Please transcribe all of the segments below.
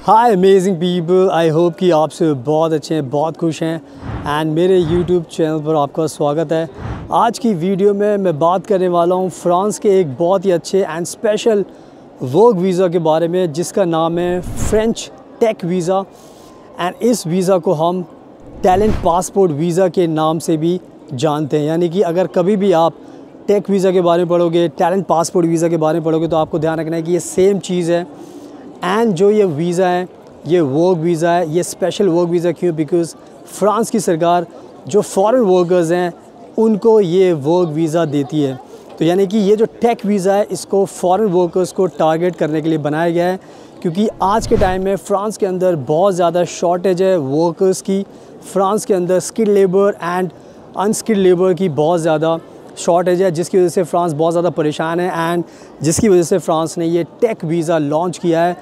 Hi amazing people, I hope कि आप सब बहुत अच्छे हैं, बहुत खुश हैं एंड मेरे यूट्यूब चैनल पर आपका स्वागत है। आज की वीडियो में मैं बात करने वाला हूं फ्रांस के एक बहुत ही अच्छे एंड स्पेशल वर्क वीज़ा के बारे में जिसका नाम है फ्रेंच टेक वीज़ा। एंड इस वीज़ा को हम टैलेंट पासपोर्ट वीज़ा के नाम से भी जानते हैं। यानी कि अगर कभी भी आप टेक वीज़ा के बारे में पढ़ोगे, टैलेंट पासपोर्ट वीज़ा के बारे में पढ़ोगे तो आपको ध्यान रखना है कि ये सेम चीज़ है। एंड जो ये वीज़ा है ये वर्क वीज़ा है। ये स्पेशल वर्क वीज़ा क्यों? बिकॉज़ फ्रांस की सरकार जो फॉरेन वर्कर्स हैं उनको ये वर्क वीज़ा देती है। तो यानी कि ये जो टेक वीज़ा है इसको फॉरेन वर्कर्स को टारगेट करने के लिए बनाया गया है, क्योंकि आज के टाइम में फ़्रांस के अंदर बहुत ज़्यादा शॉर्टेज है वर्कर्स की। फ़्रांस के अंदर skilled labour and unskilled labour की बहुत ज़्यादा शॉर्टेज है, जिसकी वजह से फ़्रांस बहुत ज़्यादा परेशान है। एंड जिसकी वजह से फ़्रांस ने ये टेक वीज़ा लॉन्च किया है,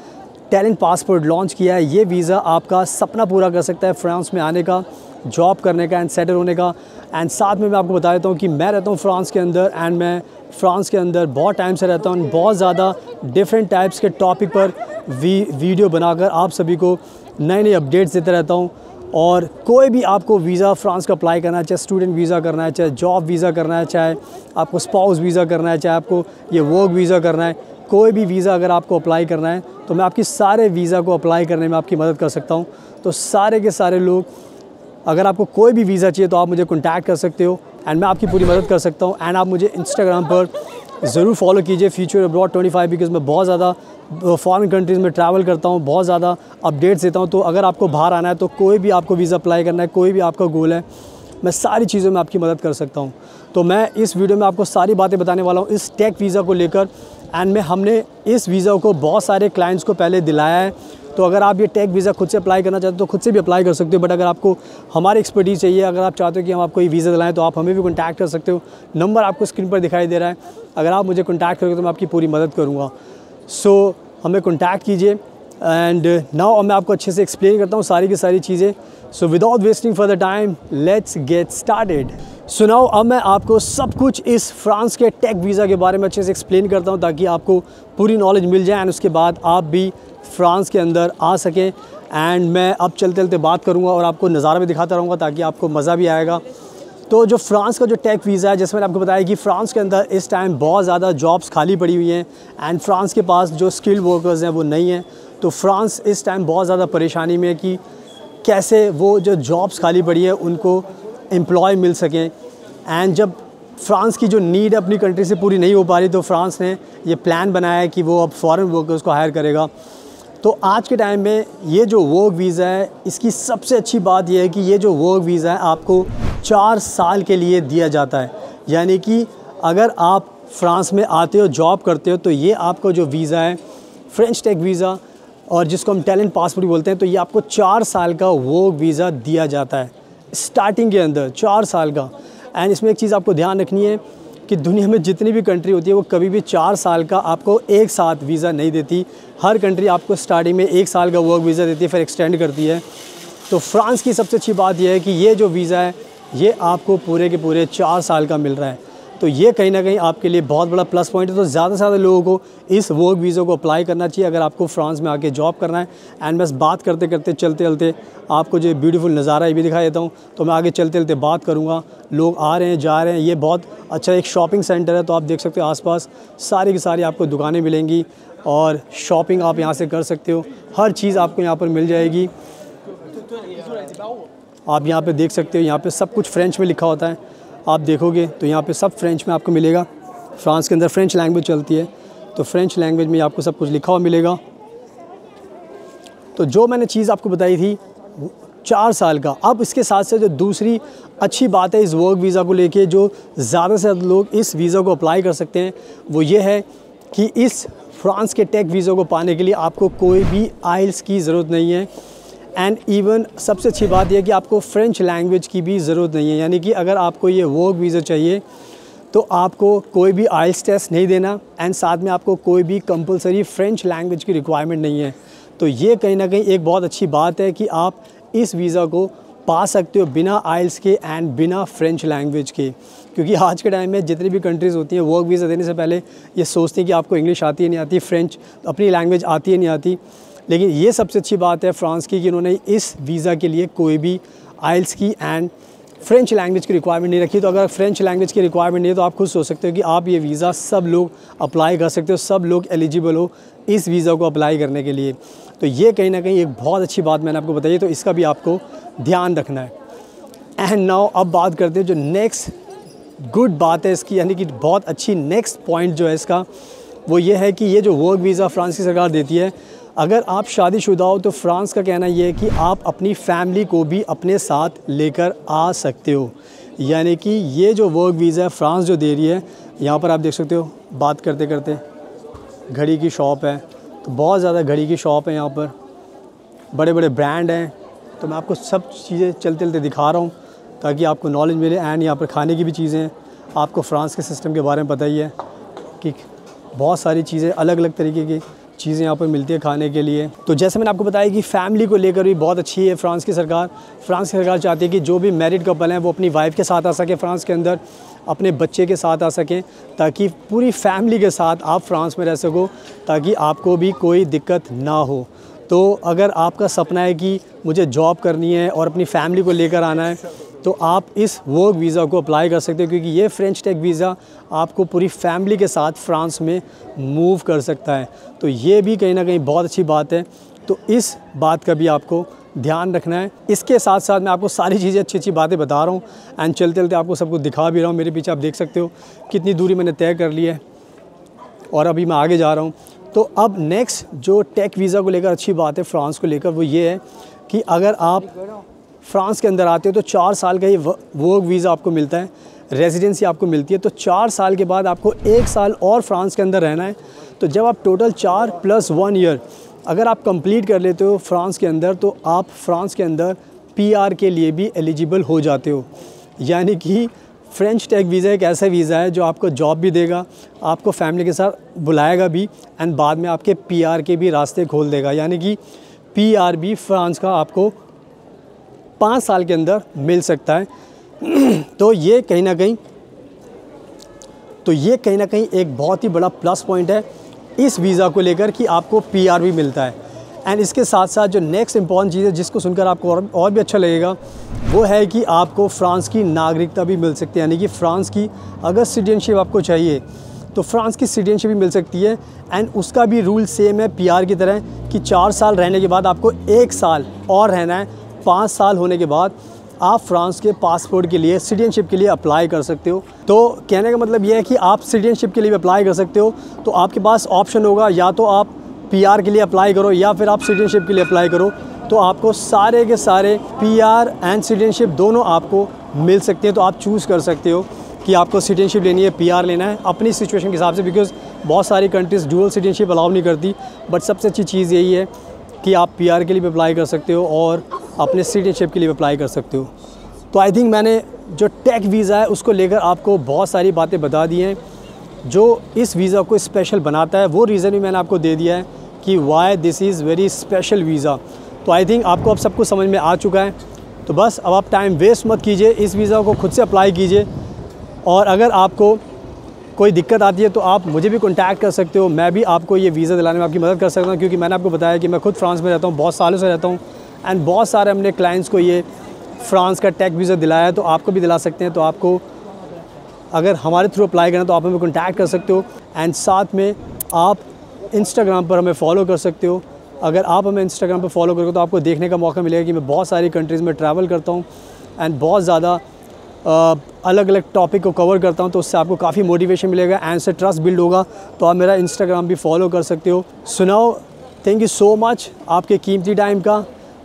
टैलेंट पासपोर्ट लॉन्च किया है। ये वीज़ा आपका सपना पूरा कर सकता है फ्रांस में आने का, जॉब करने का एंड सेटल होने का। एंड साथ में मैं आपको बता देता हूँ कि मैं रहता हूँ फ्रांस के अंदर एंड मैं फ्रांस के अंदर बहुत टाइम से रहता हूँ। बहुत ज़्यादा डिफरेंट टाइप्स के टॉपिक पर वीडियो बनाकर आप सभी को नए नए अपडेट्स देता रहता हूँ। और कोई भी आपको वीज़ा फ्रांस का अप्लाई करना है, चाहे स्टूडेंट वीज़ा करना है, चाहे जॉब वीज़ा करना है, चाहे आपको स्पाउस वीज़ा करना है, चाहे आपको ये वर्क वीज़ा करना है, कोई भी वीज़ा अगर आपको अप्लाई करना है तो मैं आपकी सारे वीज़ा को अप्लाई करने में आपकी मदद कर सकता हूँ। तो सारे के सारे लोग, अगर आपको कोई भी वीज़ा चाहिए तो आप मुझे कॉन्टैक्ट कर सकते हो एंड मैं आपकी पूरी मदद कर सकता हूँ। एंड आप मुझे इंस्टाग्राम पर ज़रूर फॉलो कीजिए, फ्यूचर अब्रॉड 25, बिकॉज़ मैं बहुत ज़्यादा फॉरेन कंट्रीज़ में ट्रैवल करता हूँ, बहुत ज़्यादा अपडेट्स देता हूँ। तो अगर आपको बाहर आना है तो कोई भी आपको वीज़ा अप्लाई करना है, कोई भी आपका गोल है, मैं सारी चीज़ों में आपकी मदद कर सकता हूँ। तो मैं इस वीडियो में आपको सारी बातें बताने वाला हूँ इस टेक वीज़ा को लेकर। एंड हमने इस वीज़ा को बहुत सारे क्लाइंट्स को पहले दिलाया है। तो अगर आप ये टेक वीज़ा खुद से अप्लाई करना चाहते हो तो खुद से भी अप्लाई कर सकते हो। बट अगर आपको हमारी एक्सपर्टीज़ चाहिए, अगर आप चाहते हो कि हम आपको ये वीज़ा दिलाएं तो आप हमें भी कॉन्टैक्ट कर सकते हो। नंबर आपको स्क्रीन पर दिखाई दे रहा है। अगर आप मुझे कॉन्टैक्ट करोगे तो मैं आपकी पूरी मदद करूँगा। सो हमें कॉन्टैक्ट कीजिए एंड नाउ मैं आपको अच्छे से एक्सप्लेन करता हूँ सारी की सारी चीज़ें। So without wasting for the time let's get started. So now अब मैं आपको सब कुछ इस फ्रांस के टेक वीज़ा के बारे में अच्छे से एक्सप्लेन करता हूँ ताकि आपको पूरी नॉलेज मिल जाए एंड उसके बाद आप भी फ्रांस के अंदर आ सकें। एंड मैं अब चलते चलते बात करूँगा और आपको नज़ारा भी दिखाता रहूँगा ताकि आपको मज़ा भी आएगा। तो जो फ्रांस का जो टेक वीज़ा है, जैसे मैंने आपको बताया कि फ़्रांस के अंदर इस टाइम बहुत ज़्यादा जॉब्स खाली पड़ी हुई हैं एंड फ्रांस के पास जो स्किल्ड वर्कर्स हैं वो नहीं हैं। तो फ्रांस इस टाइम बहुत ज़्यादा परेशानी में है कि कैसे वो जो जॉब्स खाली पड़ी है उनको एम्प्लॉय मिल सकें। एंड जब फ्रांस की जो नीड अपनी कंट्री से पूरी नहीं हो पा रही तो फ्रांस ने ये प्लान बनाया है कि वो अब फॉरेन वर्कर्स को हायर करेगा। तो आज के टाइम में ये जो वर्क वीज़ा है इसकी सबसे अच्छी बात यह है कि ये जो वर्क वीज़ा है आपको 4 साल के लिए दिया जाता है। यानी कि अगर आप फ्रांस में आते हो, जॉब करते हो, तो ये आपका जो वीज़ा है फ्रेंच टेक वीज़ा और जिसको हम टैलेंट पासपोर्ट बोलते हैं, तो ये आपको 4 साल का वर्क वीज़ा दिया जाता है स्टार्टिंग के अंदर, 4 साल का। एंड इसमें एक चीज़ आपको ध्यान रखनी है कि दुनिया में जितनी भी कंट्री होती है वो कभी भी 4 साल का आपको एक साथ वीज़ा नहीं देती। हर कंट्री आपको स्टार्टिंग में 1 साल का वर्क वीज़ा देती है, फिर एक्सटेंड करती है। तो फ्रांस की सबसे अच्छी बात यह है कि ये जो वीज़ा है ये आपको पूरे के पूरे 4 साल का मिल रहा है। तो ये कहीं ना कहीं आपके लिए बहुत बड़ा प्लस पॉइंट है। तो ज़्यादा से ज़्यादा लोगों को इस वर्क वीज़ा को अप्लाई करना चाहिए अगर आपको फ्रांस में आके जॉब करना है। एंड बस बात करते करते चलते चलते आपको जो ब्यूटीफुल नज़ारा ये भी दिखा देता हूँ। तो मैं आगे चलते चलते बात करूँगा। लोग आ रहे हैं, जा रहे हैं। ये बहुत अच्छा एक शॉपिंग सेंटर है, तो आप देख सकते हो आसपास सारी की सारी आपको दुकानें मिलेंगी और शॉपिंग आप यहाँ से कर सकते हो। हर चीज़ आपको यहाँ पर मिल जाएगी। आप यहाँ पे देख सकते हो, यहाँ पे सब कुछ फ्रेंच में लिखा होता है। आप देखोगे तो यहाँ पे सब फ्रेंच में आपको मिलेगा। फ्रांस के अंदर फ्रेंच लैंग्वेज चलती है, तो फ्रेंच लैंग्वेज में आपको सब कुछ लिखा हुआ मिलेगा। तो जो मैंने चीज़ आपको बताई थी 4 साल का। अब इसके साथ साथ जो दूसरी अच्छी बात है इस वर्क वीज़ा को लेके, जो ज़्यादा से ज़्यादा लोग इस वीज़ा को अप्लाई कर सकते हैं, वो ये है कि इस फ्रांस के टेक वीज़ा को पाने के लिए आपको कोई भी आइल्स की ज़रूरत नहीं है। एंड इवन सबसे अच्छी बात यह है कि आपको फ़्रेंच लैंग्वेज की भी ज़रूरत नहीं है। यानी कि अगर आपको ये वर्क वीज़ा चाहिए तो आपको कोई भी आइल्स टेस्ट नहीं देना, एंड साथ में आपको कोई भी कंपलसरी फ़्रेंच लैंग्वेज की रिक्वायरमेंट नहीं है। तो ये कहीं ना कहीं एक बहुत अच्छी बात है कि आप इस वीज़ा को पा सकते हो बिना आइल्स के एंड बिना फ़्रेंच लैंग्वेज के। क्योंकि आज के टाइम में जितनी भी कंट्रीज़ होती हैं वर्क वीज़ा देने से पहले ये सोचती हैं कि आपको इंग्लिश आती है नहीं आती, फ़्रेंच अपनी लैंग्वेज आती है नहीं आती। लेकिन ये सबसे अच्छी बात है फ्रांस की कि इन्होंने इस वीज़ा के लिए कोई भी आइल्स की एंड फ़्रेंच लैंग्वेज की रिक्वायरमेंट नहीं रखी। तो अगर फ़्रेंच लैंग्वेज की रिक्वायरमेंट नहीं है तो आप खुद सोच सकते हो कि आप ये वीज़ा सब लोग अप्लाई कर सकते हो, सब लोग एलिजिबल हो इस वीज़ा को अप्लाई करने के लिए। तो ये कहीं ना कहीं एक बहुत अच्छी बात मैंने आपको बताई, तो इसका भी आपको ध्यान रखना है। एंड नाउ अब बात करते हैं जो नेक्स्ट गुड बात है इसकी, यानी कि बहुत अच्छी नेक्स्ट पॉइंट जो है इसका, वो ये है कि ये जो वर्क वीज़ा फ्रांस की सरकार देती है, अगर आप शादीशुदा हो तो फ्रांस का कहना ये है कि आप अपनी फैमिली को भी अपने साथ लेकर आ सकते हो। यानी कि ये जो वर्क वीज़ा है फ्रांस जो दे रही है, यहाँ पर आप देख सकते हो बात करते करते घड़ी की शॉप है, तो बहुत ज़्यादा घड़ी की शॉप है यहाँ पर, बड़े बड़े ब्रांड हैं। तो मैं आपको सब चीज़ें चलते चलते दिखा रहा हूँ ताकि आपको नॉलेज मिले। एंड यहाँ पर खाने की भी चीज़ें हैं, आपको फ्रांस के सिस्टम के बारे में पता ही है कि बहुत सारी चीज़ें अलग अलग तरीके की चीज़ें यहाँ पर मिलती है खाने के लिए। तो जैसे मैंने आपको बताया कि फ़ैमिली को लेकर भी बहुत अच्छी है फ्रांस की सरकार। फ्रांस की सरकार चाहती है कि जो भी मैरिड कपल हैं वो अपनी वाइफ के साथ आ सकें फ्रांस के अंदर, अपने बच्चे के साथ आ सकें, ताकि पूरी फैमिली के साथ आप फ्रांस में रह सको, ताकि आपको भी कोई दिक्कत ना हो। तो अगर आपका सपना है कि मुझे जॉब करनी है और अपनी फैमिली को लेकर आना है, तो आप इस वर्क वीज़ा को अप्लाई कर सकते हो, क्योंकि ये फ्रेंच टेक वीज़ा आपको पूरी फैमिली के साथ फ्रांस में मूव कर सकता है। तो ये भी कहीं ना कहीं बहुत अच्छी बात है। तो इस बात का भी आपको ध्यान रखना है। इसके साथ साथ मैं आपको सारी चीज़ें अच्छी अच्छी बातें बता रहा हूँ एंड चलते चलते आपको सब कुछ दिखा भी रहा हूँ। मेरे पीछे आप देख सकते हो कितनी दूरी मैंने तय कर ली है और अभी मैं आगे जा रहा हूँ। तो अब नेक्स्ट जो टेक वीज़ा को लेकर अच्छी बात है फ्रांस को लेकर, वो ये है कि अगर आप फ्रांस के अंदर आते हो तो 4 साल का ये वर्क वीज़ा आपको मिलता है, रेजिडेंसी आपको मिलती है। तो 4 साल के बाद आपको 1 साल और फ्रांस के अंदर रहना है। तो जब आप टोटल 4 + 1 ईयर अगर आप कंप्लीट कर लेते हो फ्रांस के अंदर, तो आप फ्रांस के अंदर PR के लिए भी एलिजिबल हो जाते हो। यानी कि फ्रेंच टेक वीज़ा एक ऐसा वीज़ा है जो आपको जॉब भी देगा, आपको फैमिली के साथ बुलाएगा भी, एंड बाद में आपके PR के भी रास्ते खोल देगा। यानी कि PR भी फ्रांस का आपको 5 साल के अंदर मिल सकता है। तो ये कहीं ना कहीं एक बहुत ही बड़ा प्लस पॉइंट है इस वीज़ा को लेकर कि आपको PR भी मिलता है। एंड इसके साथ साथ जो नेक्स्ट इम्पॉर्टेंट चीज़ है जिसको सुनकर आपको और भी अच्छा लगेगा, वो है कि आपको फ्रांस की नागरिकता भी मिल सकती है। यानी कि फ्रांस की अगर सिटीजनशिप आपको चाहिए तो फ्रांस की सिटीजनशिप भी मिल सकती है। एंड उसका भी रूल सेम है PR की तरह कि 4 साल रहने के बाद आपको 1 साल और रहना है। 5 साल होने के बाद आप फ्रांस के पासपोर्ट के लिए, सिटीजनशिप के लिए अप्लाई कर सकते हो। तो कहने का मतलब ये है कि आप सिटीजनशिप के लिए भी अप्लाई कर सकते हो। तो आपके पास ऑप्शन होगा, या तो आप PR के लिए अप्लाई करो या फिर आप सिटीजनशिप के लिए अप्लाई करो। तो आपको सारे के सारे PR एंड सिटीजनशिप दोनों आपको मिल सकते हैं। तो आप चूज़ कर सकते हो कि आपको सिटीजनशिप लेनी है, PR लेना है, अपनी सिचुएशन के हिसाब से, बिकॉज बहुत सारी कंट्रीज़ डुअल सिटीजनशिप अलाउ नहीं करती। बट सबसे अच्छी चीज़ यही है कि आप PR के लिए भी अप्लाई कर सकते हो और अपने सिटीजनशिप के लिए भी अप्लाई कर सकते हो। तो आई थिंक मैंने जो टेक वीज़ा है उसको लेकर आपको बहुत सारी बातें बता दी हैं। जो इस वीज़ा को स्पेशल बनाता है वो रीज़न भी मैंने आपको दे दिया है कि why this is very special visa. तो आई थिंक आपको अब सब कुछ समझ में आ चुका है। तो बस अब आप टाइम वेस्ट मत कीजिए, इस वीज़ा को खुद से अप्लाई कीजिए। और अगर आपको कोई दिक्कत आती है तो आप मुझे भी कॉन्टैक्ट कर सकते हो। मैं भी आपको ये वीज़ा दिलाने में आपकी मदद कर सकता हूँ, क्योंकि मैंने आपको बताया कि मैं खुद फ्रांस में रहता हूँ, बहुत सालों से रहता हूँ। एंड बहुत सारे हमने क्लाइंट्स को ये फ्रांस का टेक वीज़ा दिलाया है, तो आपको भी दिला सकते हैं। तो आपको अगर हमारे थ्रू अप्लाई करना तो आप हमें कॉन्टैक्ट कर सकते हो। एंड साथ में आप इंस्टाग्राम पर हमें फॉलो कर सकते हो। अगर आप हमें इंस्टाग्राम पर फॉलो करोगे तो आपको देखने का मौका मिलेगा कि मैं बहुत सारी कंट्रीज़ में ट्रैवल करता हूँ एंड बहुत ज़्यादा अलग अलग टॉपिक को कवर करता हूँ। तो उससे आपको काफ़ी मोटिवेशन मिलेगा एंड से ट्रस्ट बिल्ड होगा। तो आप मेरा इंस्टाग्राम भी फॉलो कर सकते हो। सुनाओ, थैंक यू सो मच आपके कीमती टाइम का।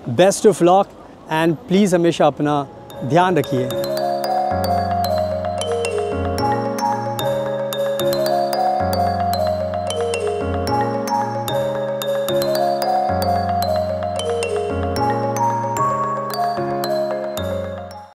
Best of luck and please हमेशा अपना ध्यान रखिए।